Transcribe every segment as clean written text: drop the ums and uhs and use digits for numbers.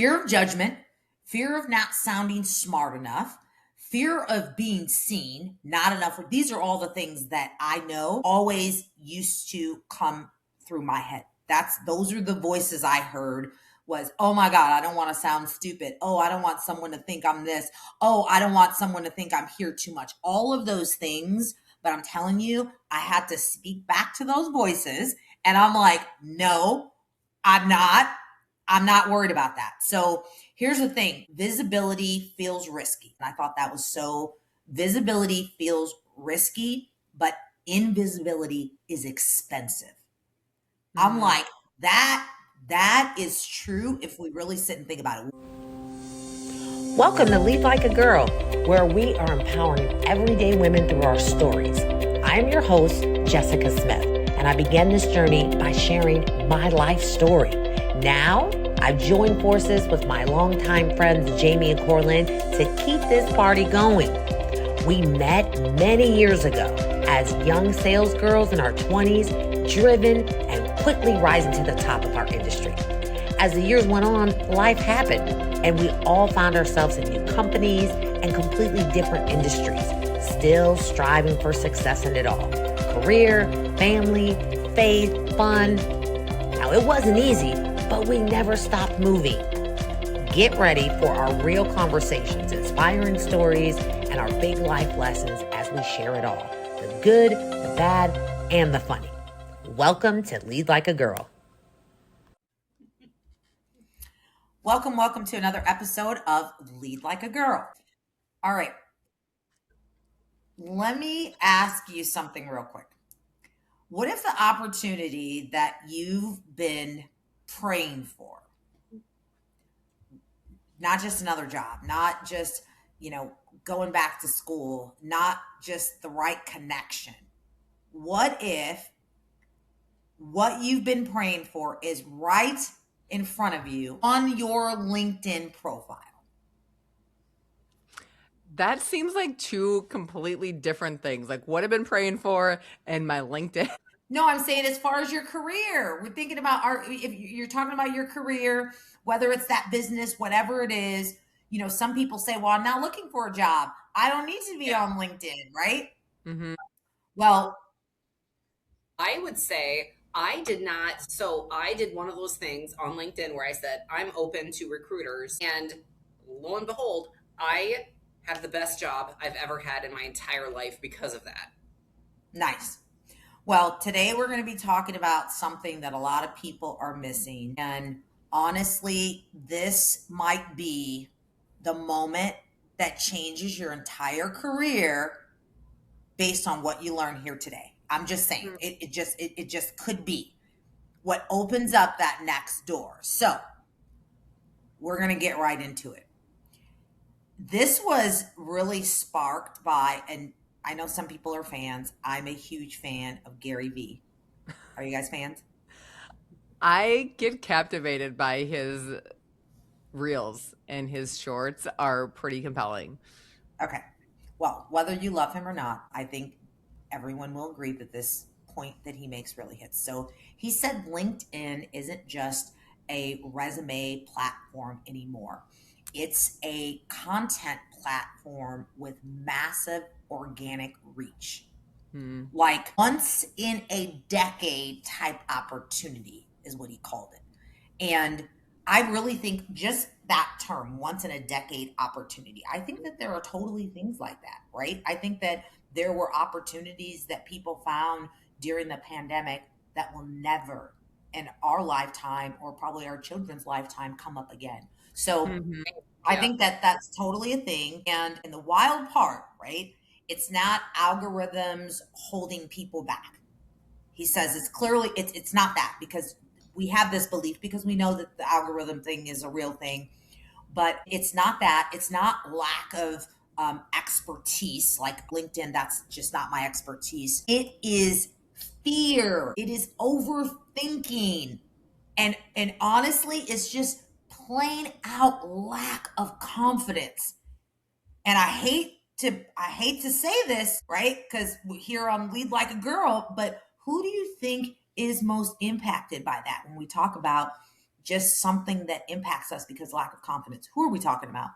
Fear of judgment, fear of not sounding smart enough, fear of being seen, not enough. These are all the things that I know always used to come through my head. Those are the voices I heard was, oh my God, I don't want to sound stupid. Oh, I don't want someone to think I'm this. Oh, I don't want someone to think I'm here too much. All of those things. But I'm telling you, I had to speak back to those voices. And I'm like, no, I'm not. I'm not worried about that. So here's the thing. Visibility feels risky. And I thought that was visibility feels risky, but invisibility is expensive. I'm like, that is true if we really sit and think about it. Welcome to Lead Like a Girl, where we are empowering everyday women through our stories. I'm your host, Jessica Smith, and I began this journey by sharing my life story. Now, I've joined forces with my longtime friends, Jamie and Corlin, to keep this party going. We met many years ago as young sales girls in our 20s, driven and quickly rising to the top of our industry. As the years went on, life happened, and we all found ourselves in new companies and completely different industries, still striving for success in it all. Career, family, faith, fun. Now, it wasn't easy, but we never stopped moving. Get ready for our real conversations, inspiring stories, and our big life lessons as we share it all. The good, the bad, and the funny. Welcome to Lead Like a Girl. Welcome to another episode of Lead Like a Girl. All right. Let me ask you something real quick. What if the opportunity that you've been praying for, not just another job, not just, going back to school, not just the right connection. What if what you've been praying for is right in front of you on your LinkedIn profile? That seems like two completely different things. Like what I've been praying for and my LinkedIn. No, I'm saying as far as your career, we're thinking about if you're talking about your career, whether it's that business, whatever it is, some people say, well, I'm not looking for a job. I don't need to be on LinkedIn, right? Mm-hmm. Well, I would say I did not. So I did one of those things on LinkedIn where I said, I'm open to recruiters. And lo and behold, I have the best job I've ever had in my entire life because of that. Nice. Well, today we're going to be talking about something that a lot of people are missing. And honestly, this might be the moment that changes your entire career based on what you learn here today. I'm just saying, it just could be what opens up that next door. So we're going to get right into it. This was really sparked by, and I know some people are fans. I'm a huge fan of Gary Vee. Are you guys fans? I get captivated by his reels, and his shorts are pretty compelling. Okay. Well, whether you love him or not, I think everyone will agree that this point that he makes really hits. So he said LinkedIn isn't just a resume platform anymore. It's a content platform with massive organic reach. Like once in a decade type opportunity is what he called it. And I really think just that term, once in a decade opportunity, I think that there are totally things like that, right? I think that there were opportunities that people found during the pandemic that will never in our lifetime or probably our children's lifetime come up again. So I think that that's totally a thing. And in the wild part, right? It's not algorithms holding people back. He says it's not that, because we have this belief because we know that the algorithm thing is a real thing, but it's not that. It's not lack of expertise like LinkedIn. That's just not my expertise. It is fear. It is overthinking. And honestly, it's just plain out lack of confidence. And I hate to say this, right? Because we're here on Lead Like a Girl, but who do you think is most impacted by that when we talk about just something that impacts us because lack of confidence. Who are we talking about? Us.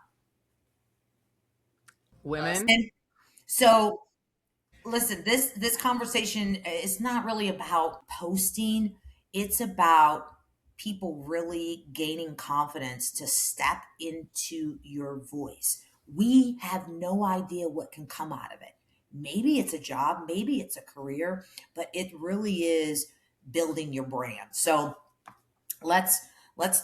Women. And so listen, this conversation is not really about posting. It's about people really gaining confidence to step into your voice. We have no idea what can come out of it. Maybe it's a job, maybe it's a career, but it really is building your brand. So let's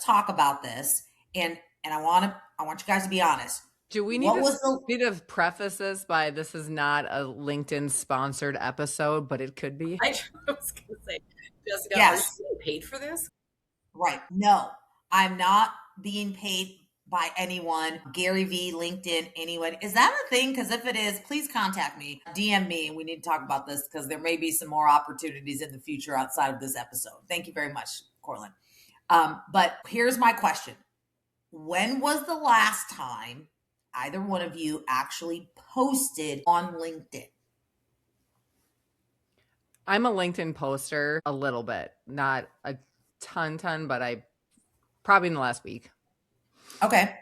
talk about this. And I want you guys to be honest. Do we What was the need to preface this by this is not a LinkedIn sponsored episode, but it could be? I was going to say, Jessica, are you Yes. getting paid for this? Right. No, I'm not being paid by anyone. Gary V, LinkedIn, anyone. Is that a thing? Because if it is, please contact me. DM me. We need to talk about this because there may be some more opportunities in the future outside of this episode. Thank you very much, Corlin. But here's my question. When was the last time either one of you actually posted on LinkedIn? I'm a LinkedIn poster a little bit, not a ton, but I probably in the last week. Okay.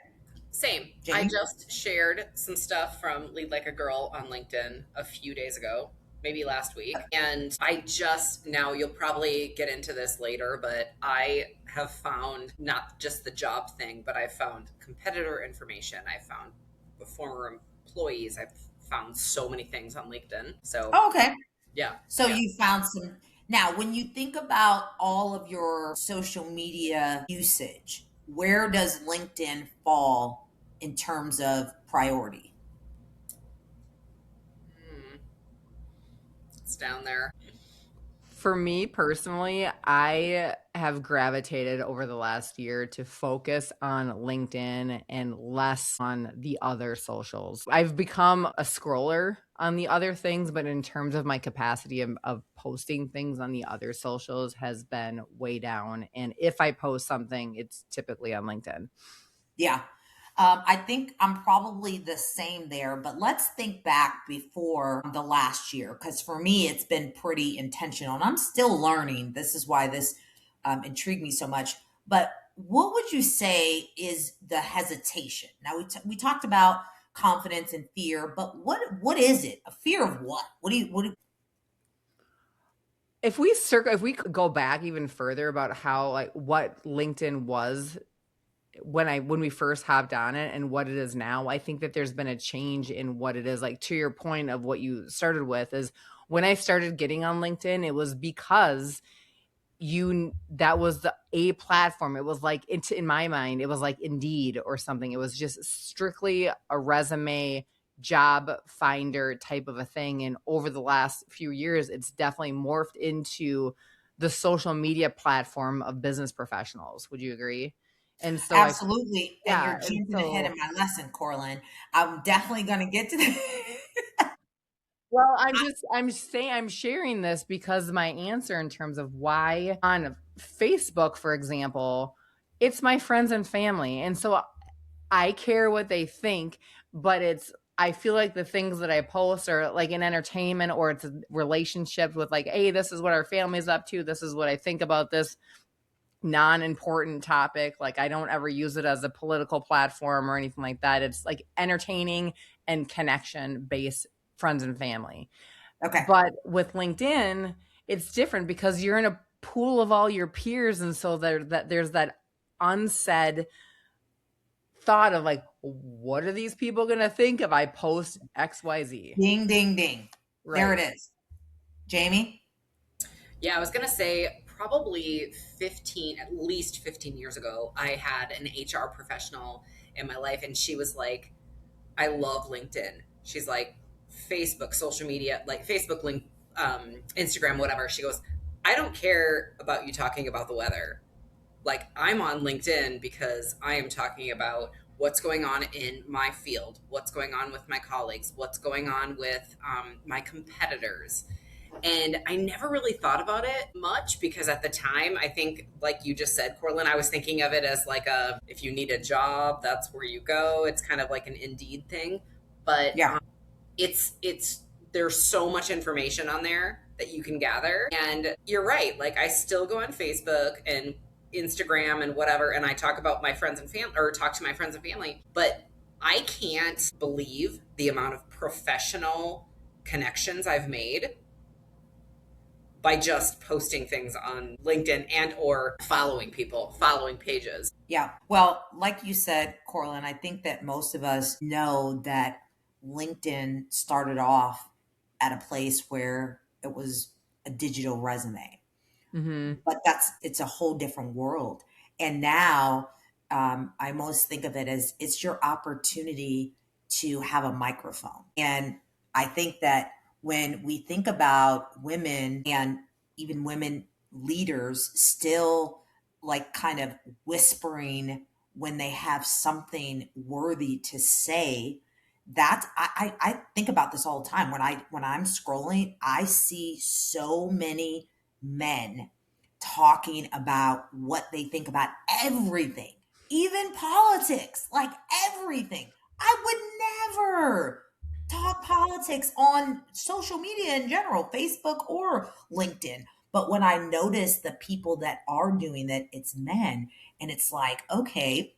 Same. I Jamie? just shared some stuff from Lead Like a Girl on LinkedIn a few days ago, maybe last week. And I just, now you'll probably get into this later, but I have found not just the job thing, but I found competitor information. I found former employees. I've found so many things on LinkedIn. So, Oh, okay. yeah. So Yeah. you found some. Now, when you think about all of your social media usage, where does LinkedIn fall in terms of priority? Hmm. It's down there. For me personally, I have gravitated over the last year to focus on LinkedIn and less on the other socials. I've become a scroller on the other things, but in terms of my capacity of posting things on the other socials has been way down. And if I post something, it's typically on LinkedIn. Yeah. I think I'm probably the same there, but let's think back before the last year, because for me, it's been pretty intentional and I'm still learning. This is why this intrigued me so much. But what would you say is the hesitation? Now, we talked about confidence and fear, but what is it? A fear of what? If we could go back even further about how like what LinkedIn was when we first hopped on it and what it is now, I think that there's been a change in what it is. Like to your point of what you started with is when I started getting on LinkedIn, it was because that was the a platform. It was like in my mind, it was like Indeed or something. It was just strictly a resume job finder type of a thing. And over the last few years, it's definitely morphed into the social media platform of business professionals. Would you agree? And so Absolutely. And yeah, you're and jumping ahead of so my lesson, Corlin. I'm definitely going to get to that. well, I'm sharing this because my answer in terms of why on Facebook, for example, it's my friends and family. And so I care what they think, but I feel like the things that I post are like in entertainment or it's relationships with like, hey, this is what our family's up to. This is what I think about this non-important topic. Like I don't ever use it as a political platform or anything like that. It's like entertaining and connection based friends and family. Okay. But with LinkedIn, it's different because you're in a pool of all your peers, and so there's that unsaid thought of like, what are these people going to think if I post XYZ? Ding, ding, ding. There it Right. is. Jamie? Yeah, I was going to say probably 15, at least 15 years ago, I had an HR professional in my life, and she was like, I love LinkedIn. She's like, Facebook, social media, like Facebook, link, Instagram, whatever. She goes, I don't care about you talking about the weather. Like, I'm on LinkedIn because I am talking about what's going on in my field, what's going on with my colleagues, what's going on with my competitors. And I never really thought about it much because at the time, I think, like you just said, Cortland, I was thinking of it as like if you need a job, that's where you go. It's kind of like an Indeed thing. But Yeah. it's there's so much information on there that you can gather. And you're right. Like I still go on Facebook and Instagram and whatever, and I talk about my friends and family, or talk to my friends and family, but I can't believe the amount of professional connections I've made by just posting things on LinkedIn and or following people, following pages. Yeah. Well, like you said, Corlin, I think that most of us know that LinkedIn started off at a place where it was a digital resume, Mm-hmm. but it's a whole different world. And now I most think of it as it's your opportunity to have a microphone. And I think that when we think about women and even women leaders still like kind of whispering when they have something worthy to say, that I think about this all the time. When I'm scrolling, I see so many men talking about what they think about everything, even politics, like everything. I would never talk politics on social media in general, Facebook or LinkedIn. But when I notice the people that are doing it, it's men. And it's like, okay,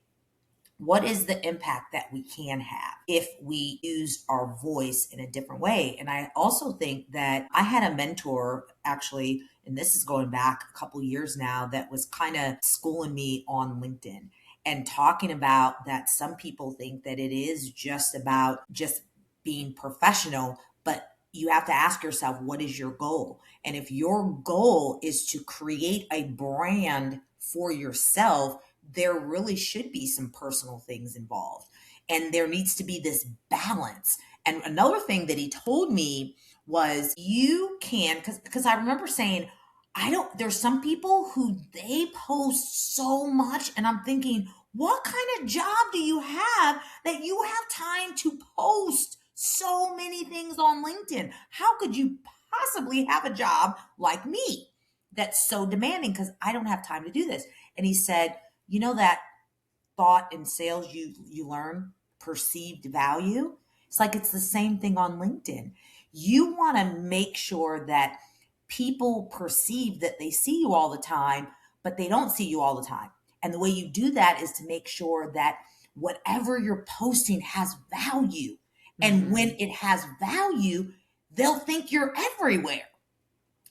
what is the impact that we can have if we use our voice in a different way? And I also think that I had a mentor actually, and this is going back a couple years now, that was kind of schooling me on LinkedIn and talking about that some people think that it is just about just being professional, but you have to ask yourself, what is your goal? And if your goal is to create a brand for yourself, there really should be some personal things involved. And there needs to be this balance. And another thing that he told me was you can, because I remember saying, I don't, there's some people who they post so much, and I'm thinking, what kind of job do you have that you have time to post so many things on LinkedIn? How could you possibly have a job like me that's so demanding? Because I don't have time to do this. And he said, you know that thought in sales you learn perceived value? It's like it's the same thing on LinkedIn. You want to make sure that people perceive that they see you all the time, but they don't see you all the time. And the way you do that is to make sure that whatever you're posting has value. And when Mm-hmm. it has value, they'll think you're everywhere.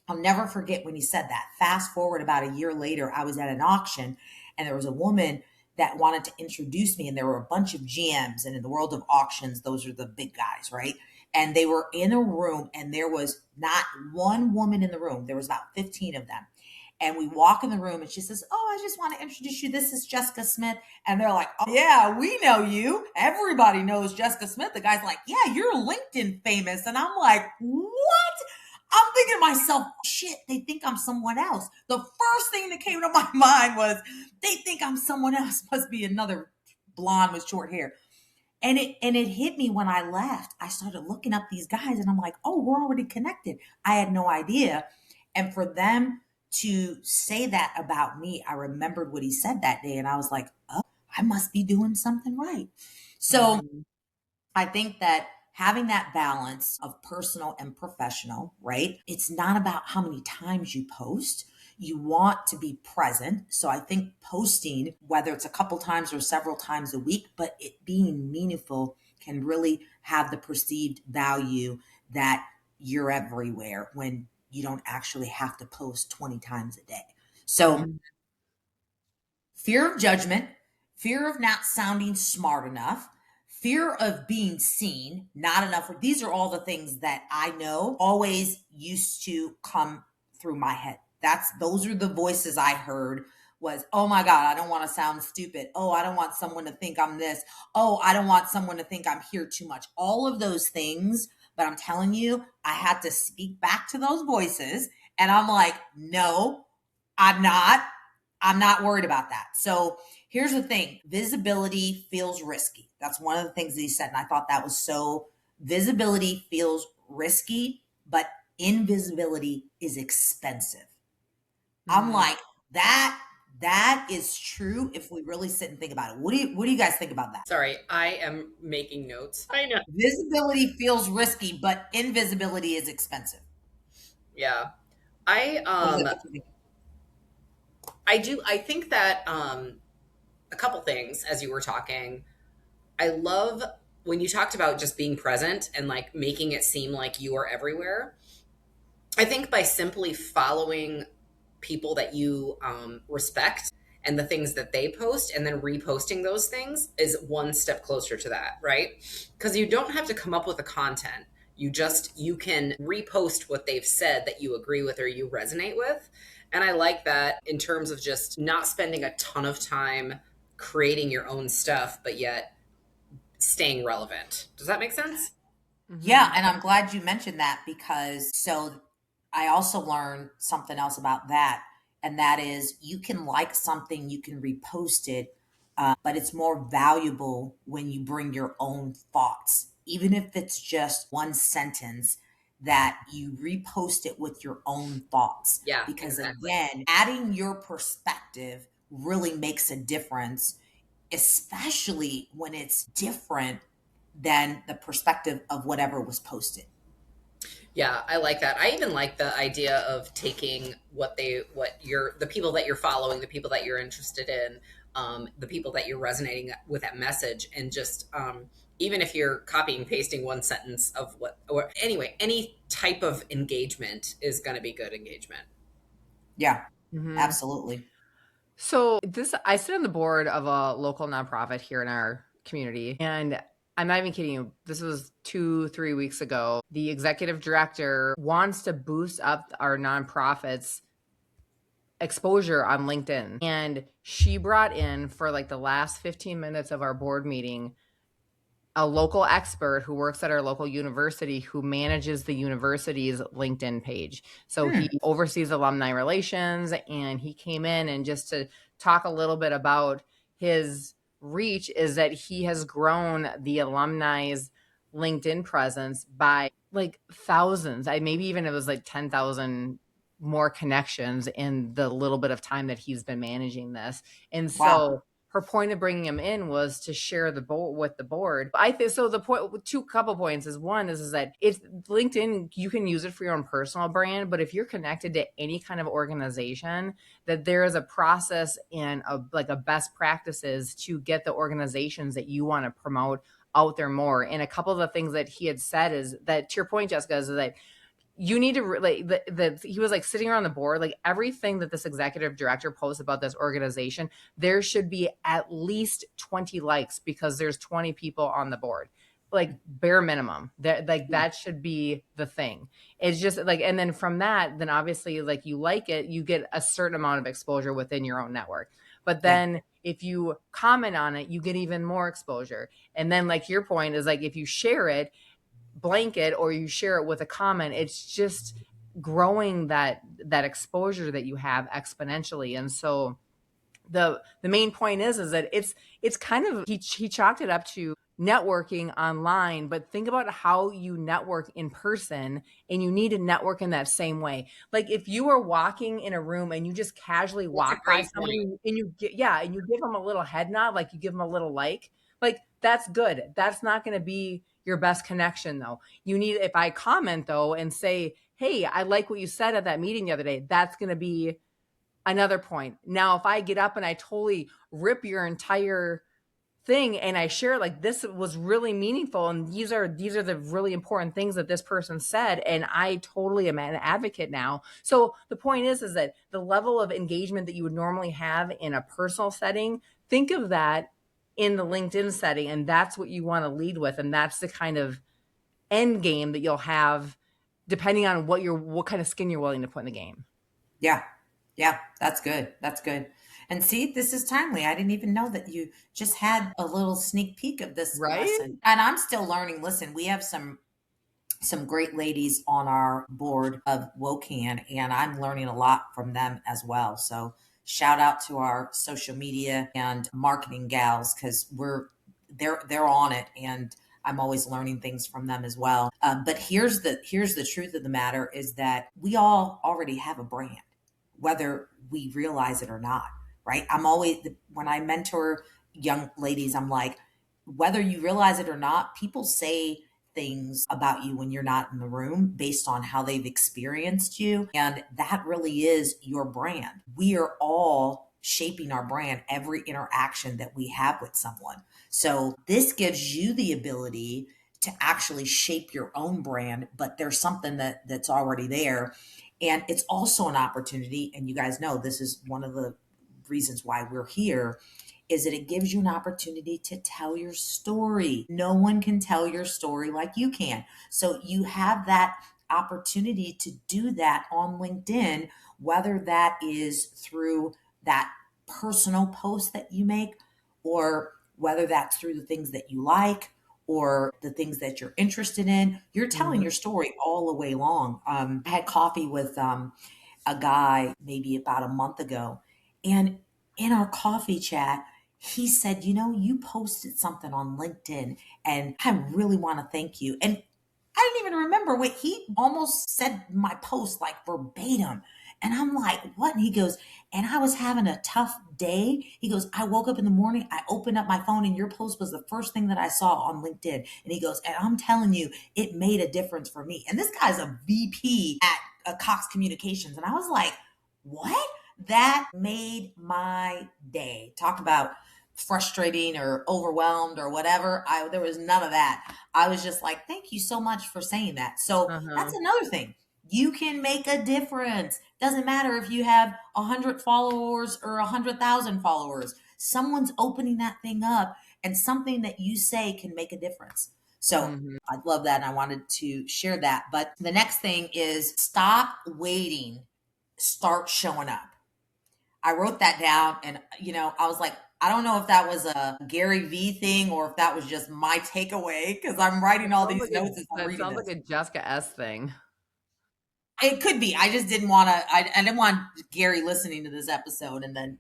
I'll never forget when he said that. Fast forward about a year later, I was at an auction and there was a woman that wanted to introduce me, and there were a bunch of GMs. And in the world of auctions, those are the big guys, right? And they were in a room, and there was not one woman in the room. There was about 15 of them. And we walk in the room, and she says, "Oh, I just want to introduce you. This is Jessica Smith." And they're like, "Oh, yeah, we know you. Everybody knows Jessica Smith." The guy's like, "Yeah, you're LinkedIn famous." And I'm like, "What?" I'm thinking to myself, shit, they think I'm someone else. The first thing that came to my mind was, they think I'm someone else. Must be another blonde with short hair. And it hit me when I left. I started looking up these guys and I'm like, oh, we're already connected. I had no idea. And for them to say that about me, I remembered what he said that day and I was like, oh, I must be doing something right. So Mm-hmm. I think that having that balance of personal and professional, right? It's not about how many times you post. You want to be present. So I think posting, whether it's a couple times or several times a week, but it being meaningful can really have the perceived value that you're everywhere when you don't actually have to post 20 times a day. So fear of judgment, fear of not sounding smart enough, fear of being seen, not enough. These are all the things that I know always used to come through my head. Those are the voices I heard was, oh my God, I don't want to sound stupid. Oh, I don't want someone to think I'm this. Oh, I don't want someone to think I'm here too much. All of those things. But I'm telling you, I had to speak back to those voices. And I'm like, no, I'm not. I'm not worried about that. So here's the thing, visibility feels risky. That's one of the things that he said. And I thought that was so, visibility feels risky, but invisibility is expensive. I'm Mm-hmm. like, that is true if we really sit and think about it. What do you guys think about that? Sorry, I am making notes. I know. Visibility feels risky, but invisibility is expensive. Yeah. I What is it? What you think? I do. I think that a couple things as you were talking. I love when you talked about just being present and like making it seem like you are everywhere. I think by simply following people that you respect and the things that they post and then reposting those things is one step closer to that, right? Because you don't have to come up with the content. You can repost what they've said that you agree with or you resonate with. And I like that in terms of just not spending a ton of time creating your own stuff, but yet staying relevant. Does that make sense? Yeah, Mm-hmm. and I'm glad you mentioned that because so I also learned something else about that, and that is you can like something, you can repost it, but it's more valuable when you bring your own thoughts, even if it's just one sentence that you repost it with your own thoughts. Yeah, Because exactly. again, adding your perspective really makes a difference, especially when it's different than the perspective of whatever was posted. Yeah, I like that. I even like the idea of taking the people that you're following, the people that you're interested in, the people that you're resonating with that message, and just even if you're copying pasting one sentence of what, or anyway, any type of engagement is going to be good engagement. Yeah, Mm-hmm. absolutely. So this, I sit on the board of a local nonprofit here in our community, and I'm not even kidding you. This was 2, 3 weeks ago. The executive director wants to boost up our nonprofits exposure on LinkedIn. And she brought in for like the last 15 minutes of our board meeting a local expert who works at our local university who manages the university's LinkedIn page. So Hmm. he oversees alumni relations, and he came in and just to talk a little bit about his reach is that he has grown the alumni's LinkedIn presence by like thousands. I maybe even it was like 10,000 more connections in the little bit of time that he's been managing this. And Wow. so her point of bringing him in was to share the board with the board. I think so. The point, two couple points is one is that it's LinkedIn. You can use it for your own personal brand, but if you're connected to any kind of organization, that there is a process and a best practices to get the organizations that you want to promote out there more. And a couple of the things that he had said is that, to your point, Jessica, is that you need to like he was like sitting around the board, like everything that this executive director posts about this organization, there should be at least 20 likes because there's 20 people on the board, like bare minimum. That like that should be the thing. It's just like, and then from that, then obviously like you like it, you get a certain amount of exposure within your own network. But Yeah. then if you comment on it, you get even more exposure. And then like your point is like if you share it blanket or you share it with a comment, it's just growing that exposure that you have exponentially. And so the main point is that it's kind of he chalked it up to networking online, but think about how you network in person, and you need to network in that same way. Like if you are walking in a room and you just casually That's a walk by great point. somebody and you get, yeah, and you give them a little head nod, like you give them a little like that's good. That's not going to be your best connection though. You need, if I comment though and say, hey, I like what you said at that meeting the other day, that's going to be another point. Now, if I get up and I totally rip your entire thing and I share like this was really meaningful and these are the really important things that this person said and I totally am an advocate now. So the point is that the level of engagement that you would normally have in a personal setting, think of that in the LinkedIn setting, and that's what you want to lead with, and that's the kind of end game that you'll have depending on what kind of skin you're willing to put in the game. Yeah. Yeah. That's good. That's good. And see, this is timely. I didn't even know that you just had a little sneak peek of this Right? lesson. And I'm still learning. Listen, we have some great ladies on our board of WOCAN, and I'm learning a lot from them as well. So shout out to our social media and marketing gals because they're on it, and I'm always learning things from them as well. But here's the truth of the matter is that we all already have a brand, whether we realize it or not. Right? I'm always when I mentor young ladies, I'm like, whether you realize it or not, people say things about you when you're not in the room based on how they've experienced you. And that really is your brand. We are all shaping our brand every interaction that we have with someone. So this gives you the ability to actually shape your own brand, but there's something that's already there. And it's also an opportunity, and you guys know this is one of the reasons why we're here, is that it gives you an opportunity to tell your story. No one can tell your story like you can. So you have that opportunity to do that on LinkedIn, whether that is through that personal post that you make, or whether that's through the things that you like or the things that you're interested in. You're telling Mhm. your story all the way long. I had coffee with a guy maybe about a month ago, and in our coffee chat, he said, "You know, you posted something on LinkedIn, and I really want to thank you." And I didn't even remember what he almost said my post like verbatim. And I'm like, what? And he goes, and I was having a tough day. He goes, I woke up in the morning, I opened up my phone, and your post was the first thing that I saw on LinkedIn. And he goes, and I'm telling you, it made a difference for me. And this guy's a VP at Cox Communications. And I was like, what? That made my day. Talk about frustrating or overwhelmed or whatever. There was none of that. I was just like, thank you so much for saying that. So Uh-huh. that's another thing. You can make a difference. Doesn't matter if you have 100 followers or 100,000 followers. Someone's opening that thing up, and something that you say can make a difference. So Mhm. I love that. And I wanted to share that. But the next thing is stop waiting, start showing up. I wrote that down, and I was like, I don't know if that was a Gary V thing or if that was just my takeaway because I'm writing all these notes as I'm That reading sounds this. like a Jessica S thing. It could be. I just didn't want to. I didn't want Gary listening to this episode and then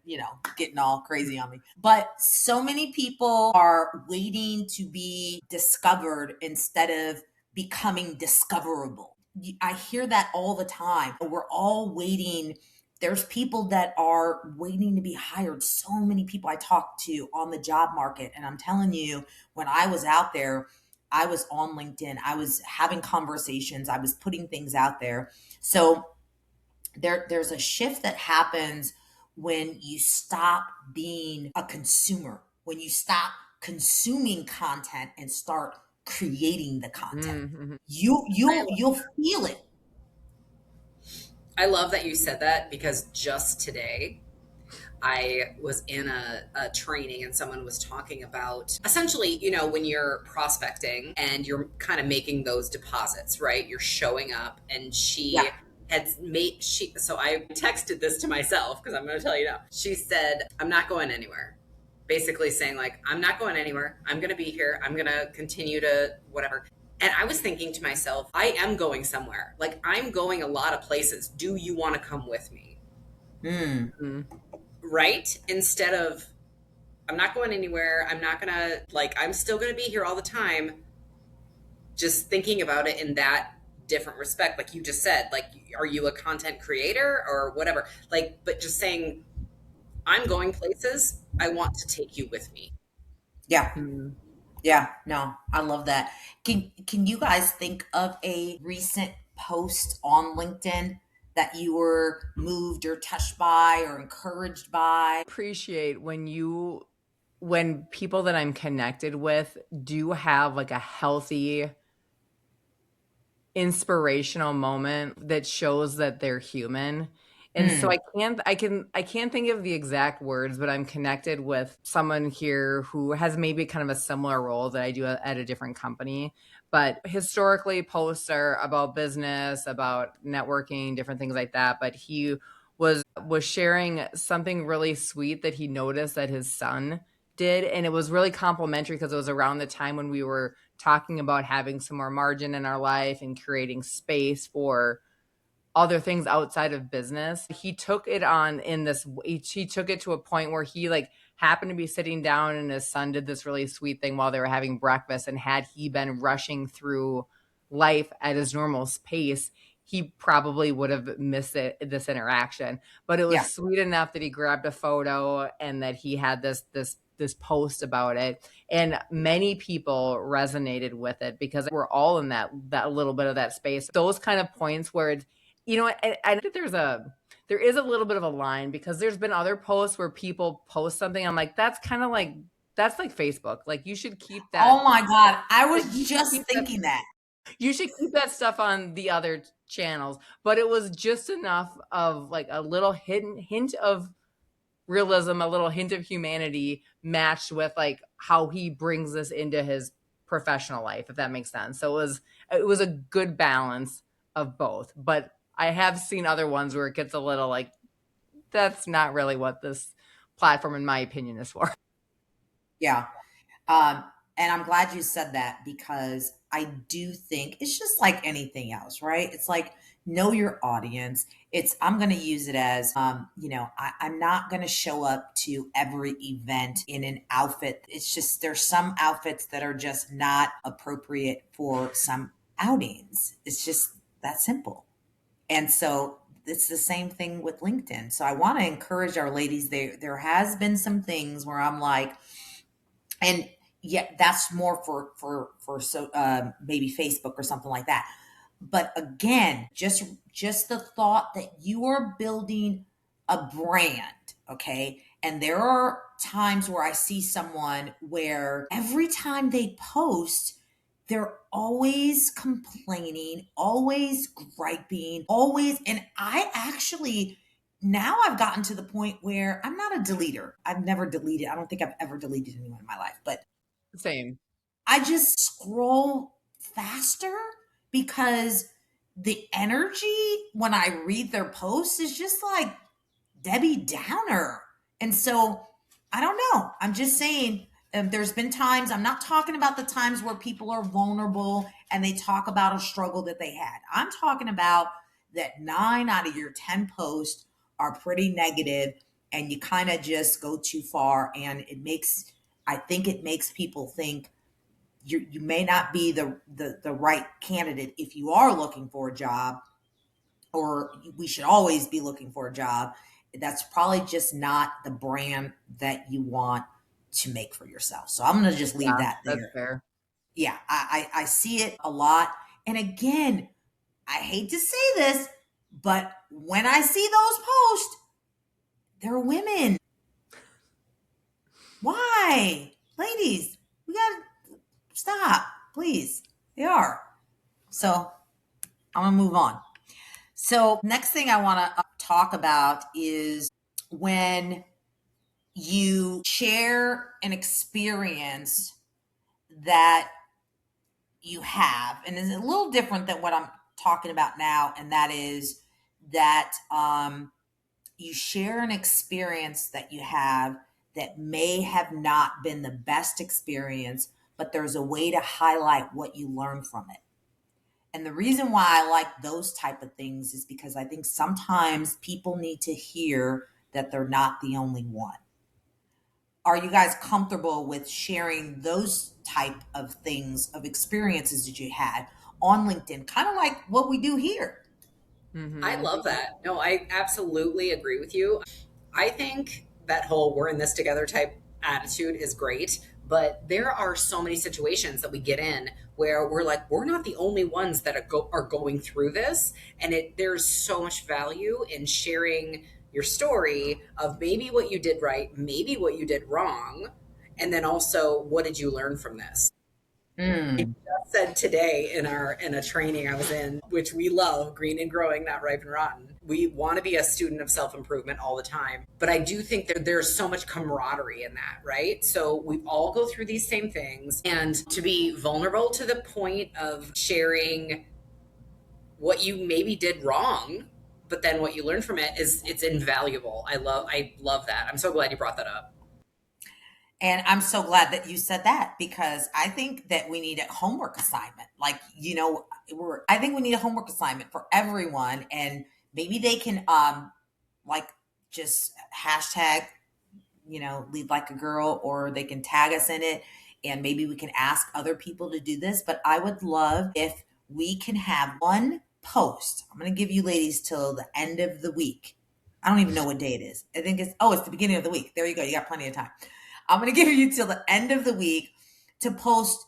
getting all crazy on me. But so many people are waiting to be discovered instead of becoming discoverable. I hear that all the time. We're all waiting. There's people that are waiting to be hired. So many people I talk to on the job market, and I'm telling you, when I was out there, I was on LinkedIn. I was having conversations. I was putting things out there. So there's a shift that happens when you stop being a consumer, when you stop consuming content and start creating the content. Mhm. You I you'll feel it. I love that you said that because just today I was in a training and someone was talking about essentially, when you're prospecting and you're kind of making those deposits, right? You're showing up, and Yeah. so I texted this to myself because I'm going to tell you now. She said, I'm not going anywhere. Basically saying, like, I'm not going anywhere. I'm going to be here. I'm going to continue to whatever. And I was thinking to myself, I am going somewhere. Like, I'm going a lot of places. Do you want to come with me? Mm. Mhm. Right? Instead of, I'm not going anywhere. I'm not going to, like, I'm still going to be here all the time. Just thinking about it in that different respect. Like you just said, like, are you a content creator or whatever? Like, but just saying, I'm going places. I want to take you with me. Yeah. Mhm. Yeah. No, I love that. Can you guys think of a recent post on LinkedIn that you were moved or touched by or encouraged by? Appreciate when people that I'm connected with do have like a healthy inspirational moment that shows that they're human. And so Mm. I can't think of the exact words, but I'm connected with someone here who has maybe kind of a similar role that I do at a different company. But historically posts are about business, about networking, different things like that. But he was sharing something really sweet that he noticed that his son did. And it was really complimentary because it was around the time when we were talking about having some more margin in our life and creating space for other things outside of business. He took it on in this, he took it to a point where he like happened to be sitting down and his son did this really sweet thing while they were having breakfast. And had he been rushing through life at his normal pace, he probably would have missed this interaction. But it Yeah. was sweet enough that he grabbed a photo and that he had this this post about it, and many people resonated with it because we're all in that little bit of that space. Those kind of points where it's, I think there is a little bit of a line, because there's been other posts where people post something. I'm like, that's like Facebook. Like, you should keep that. Oh my God. I Like, was just thinking that. you should keep that stuff on the other channels. But it was just enough of like a little hint of realism, a little hint of humanity, matched with like how he brings this into his professional life, if that makes sense. So it was a good balance of both. But I have seen other ones where it gets a little like, that's not really what this platform, in my opinion, is for. Yeah. Um, and I'm glad you said that, because I do think it's just like anything else, right? It's like, know your audience. I'm going to use it as, I'm not going to show up to every event in an outfit. It's just, there's some outfits that are just not appropriate for some outings. It's just that simple. And so it's the same thing with LinkedIn. So I want to encourage our ladies. There has been some things where I'm like, and yeah, that's more for so maybe Facebook or something like that. But again, just the thought that you are building a brand, okay? And there are times where I see someone where every time they post, they're always complaining, always griping, always. And I actually, now I've gotten to the point where I'm not a deleter. I've never deleted. I don't think I've ever deleted anyone in my life, but Same. I just scroll faster, because the energy when I read their posts is just like Debbie Downer. And so I don't know. I'm just saying, there's been times, I'm not talking about the times where people are vulnerable and they talk about a struggle that they had. I'm talking about that 9 out of your 10 posts are pretty negative, and you kind of just go too far. And I think it makes people think you may not be the right candidate if you are looking for a job, or we should always be looking for a job. That's probably just not the brand that you want to make for yourself. So I'm going to just leave Yeah, that that's there. fair. Yeah, I see it a lot. And again, I hate to say this, but when I see those posts, they're women. Why? Ladies, we got to stop, please. They are. So I'm going to move on. So next thing I want to talk about is when you share an experience that you have, and it's a little different than what I'm talking about now, and that is that you share an experience that you have that may have not been the best experience, but there's a way to highlight what you learned from it. And the reason why I like those type of things is because I think sometimes people need to hear that they're not the only one. Are you guys comfortable with sharing those type of things, of experiences that you had on LinkedIn, kind of like what we do here? I Mm-hmm. love that. No, I absolutely agree with you. I think that whole we're in this together type attitude is great, but there are so many situations that we get in where we're like, we're not the only ones that are going through this. And there's so much value in sharing your story of maybe what you did right, maybe what you did wrong, and then also, what did you learn from this? Mm. Said today in a training I was in, which we love, green and growing, not ripe and rotten. We want to be a student of self-improvement all the time. But I do think that there's so much camaraderie in that, right? So we all go through these same things, and to be vulnerable to the point of sharing what you maybe did wrong, but then what you learned from it, it's invaluable. I love that. I'm so glad you brought that up. And I'm so glad that you said that, because I think that we need a homework assignment. Like, I think we need a homework assignment for everyone. And maybe they can, like, just hashtag, lead like a girl, or they can tag us in it. And maybe we can ask other people to do this. But I would love if we can have one post. I'm going to give you ladies till the end of the week. I don't even know what day it is. I think it's the beginning of the week. There you go. You got plenty of time. I'm going to give you till the end of the week to post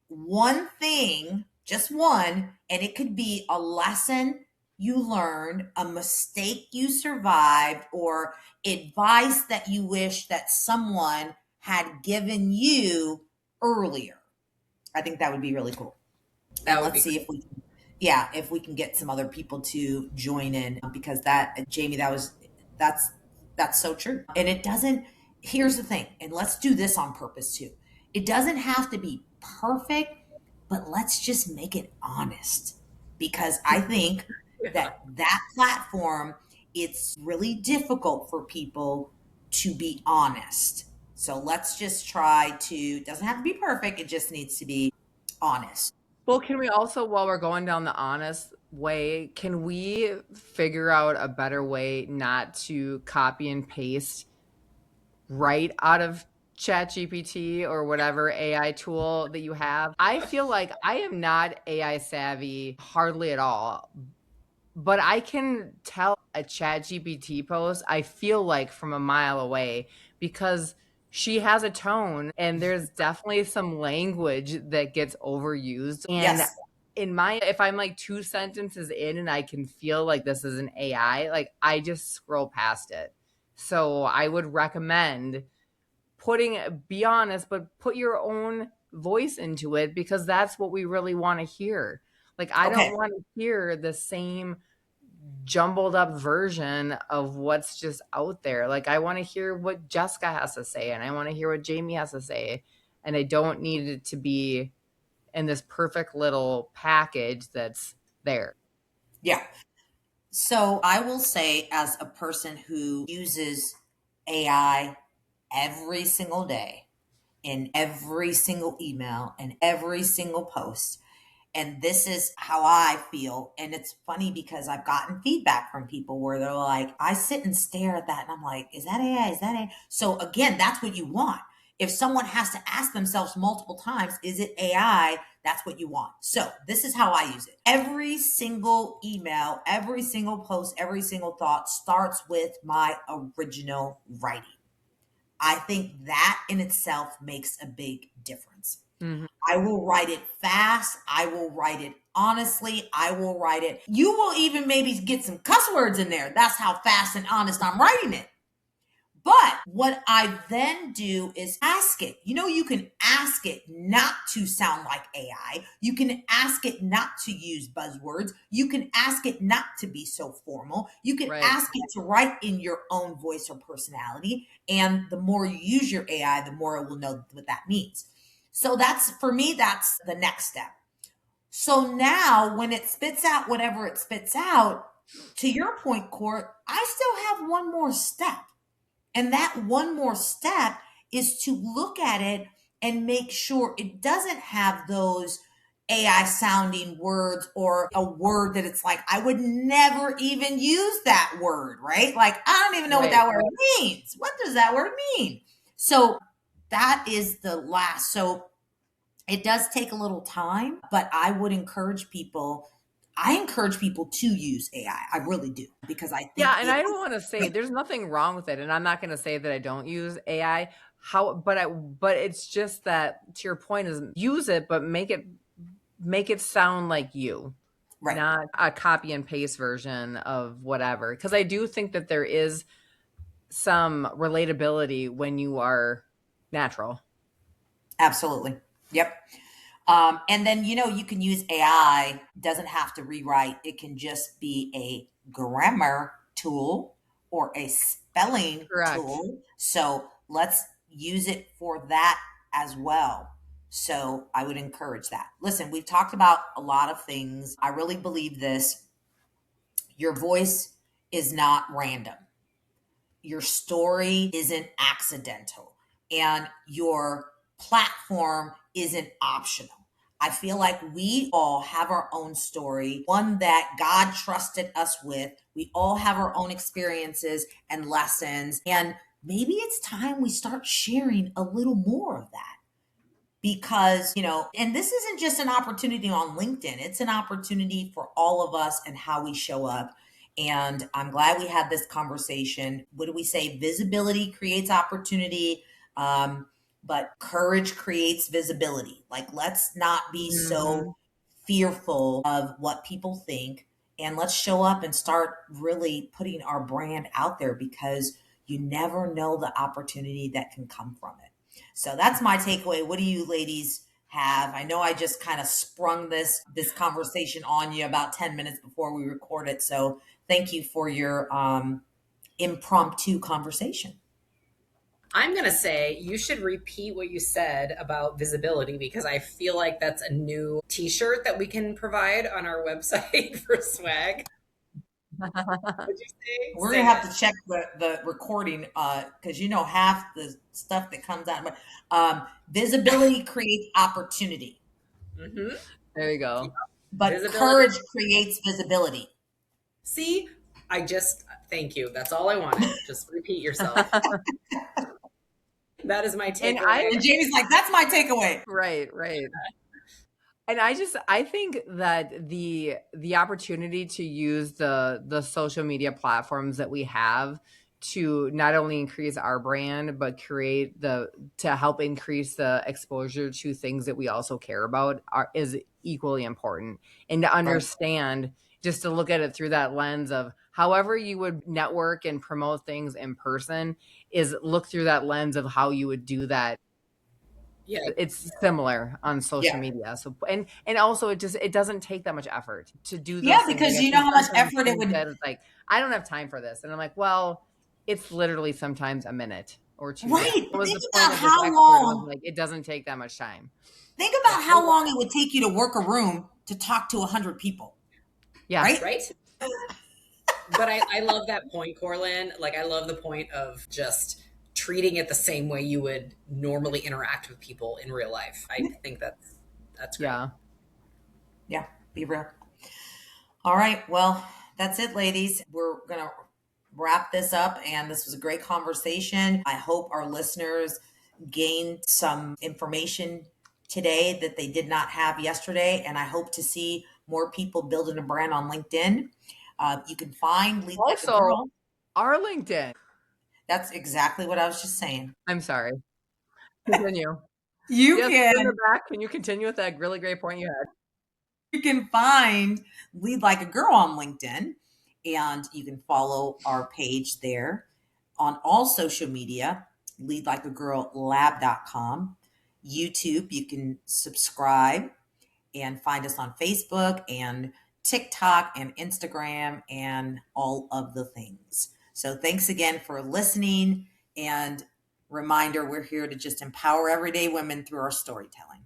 one thing, just one, and it could be a lesson you learned, a mistake you survived, or advice that you wish that someone had given you earlier. I think that would be really cool. And That would let's be see if we can, yeah, if we can get some other people to join in, because that, Jamie, that's that's so true. And it doesn't, here's the thing, and let's do this on purpose too. It doesn't have to be perfect, but let's just make it honest. Because I think Yeah. that platform, it's really difficult for people to be honest. So let's just try to, it doesn't have to be perfect, it just needs to be honest. Well, can we also, while we're going down the honest way, can we figure out a better way not to copy and paste right out of ChatGPT or whatever AI tool that you have? I feel like I am not AI savvy hardly at all, but I can tell a ChatGPT post, I feel like from a mile away, because she has a tone and there's definitely some language that gets overused. And Yes. if I'm like 2 sentences in and I can feel like this is an AI, like I just scroll past it. So I would recommend be honest, but put your own voice into it, because that's what we really want to hear. Like, I don't Okay. want to hear the same jumbled up version of what's just out there. Like, I want to hear what Jessica has to say, and I want to hear what Jamie has to say. And I don't need it to be in this perfect little package that's there. Yeah. So I will say, as a person who uses AI every single day, in every single email and every single post, and this is how I feel. And it's funny because I've gotten feedback from people where they're like, I sit and stare at that and I'm like, is that AI? Is that AI? So again, that's what you want. If someone has to ask themselves multiple times, is it AI? That's what you want. So this is how I use it. Every single email, every single post, every single thought starts with my original writing. I think that in itself makes a big difference. Mhm. I will write it fast. I will write it honestly. I will write it. You will even maybe get some cuss words in there. That's how fast and honest I'm writing it. But what I then do is ask it. You know, you can ask it not to sound like AI. You can ask it not to use buzzwords. You can ask it not to be so formal. You can Right. ask it to write in your own voice or personality. And the more you use your AI, the more it will know what that means. So that's, for me, that's the next step. So now when it spits out whatever it spits out, to your point, Court, I still have one more step. And that one more step is to look at it and make sure it doesn't have those AI sounding words, or a word that it's like, I would never even use that word, right? Like, I don't even know what Right. that word means. What does that word mean? So that is the last. So it does take a little time, but I encourage people to use AI. I really do, because I Yeah, think and it I don't want to say there's nothing wrong with it, and I'm not going to say that I don't use AI. But it's just that, to your point, is use it, but make it sound like you, right. not a copy and paste version of whatever. Because I do think that there is some relatability when you are natural. Absolutely. Yep. And then, you can use AI, doesn't have to rewrite. It can just be a grammar tool or a spelling Correct. tool. So let's use it for that as well. So I would encourage that. Listen, we've talked about a lot of things. I really believe this. Your voice is not random. Your story isn't accidental, and your platform isn't optional. I feel like we all have our own story, one that God trusted us with. We all have our own experiences and lessons. And maybe it's time we start sharing a little more of that, because and this isn't just an opportunity on LinkedIn, it's an opportunity for all of us and how we show up. And I'm glad we had this conversation. What do we say? Visibility creates opportunity. but courage creates visibility. Like, let's not be Mm-hmm. so fearful of what people think, and let's show up and start really putting our brand out there, because you never know the opportunity that can come from it. So that's my takeaway. What do you ladies have? I know I just kind of sprung this conversation on you about 10 minutes before we record it. So thank you for your impromptu conversation. I'm going to say you should repeat what you said about visibility, because I feel like that's a new t shirt that we can provide on our website for swag. Would you say? We're gonna Say have it. to check the recording, because half the stuff that comes out. But visibility creates opportunity, Mm-hmm. There you go. but Visibility. courage creates visibility. See, I just, thank you. That's all I wanted. Just repeat yourself. That is my And I, takeaway. And Jamie's like, "That's my takeaway." right, right. And I think that the opportunity to use the social media platforms that we have to not only increase our brand, but create to help increase the exposure to things that we also care about is equally important. And to Right. understand, just to look at it through that lens of however you would network and promote things in person, is look through that lens of how you would do that. Yeah. It's similar on social Yeah. media. So and also it doesn't take that much effort to do Yeah, those things. Like because I you know think how much sometimes effort it Kim would. said, it's like, I don't have time for this. And I'm like, well, it's literally sometimes a minute or two. Right. And that was Think the point about of this how expert, was long. like, it doesn't take that much time. Think Yeah. about how long it would take you to work a room to talk to 100 people. Yeah. Right. Right. But I love that point, Corlin. Like, I love the point of just treating it the same way you would normally interact with people in real life. I think that's great. Yeah. Yeah. Be real. All right. Well, that's it, ladies. We're going to wrap this up. And this was a great conversation. I hope our listeners gained some information today that they did not have yesterday. And I hope to see more people building a brand on LinkedIn. You can find Lead Like a Also, Girl. our LinkedIn. That's exactly what I was just saying. I'm sorry. Continue. You Yes, in the can back. Can you continue with that really great point you had? you can find Lead Like a Girl on LinkedIn, and you can follow our page there on all social media, leadlikeagirllab.com. YouTube, you can subscribe and find us on Facebook and TikTok and Instagram and all of the things. So thanks again for listening, and reminder, we're here to just empower everyday women through our storytelling.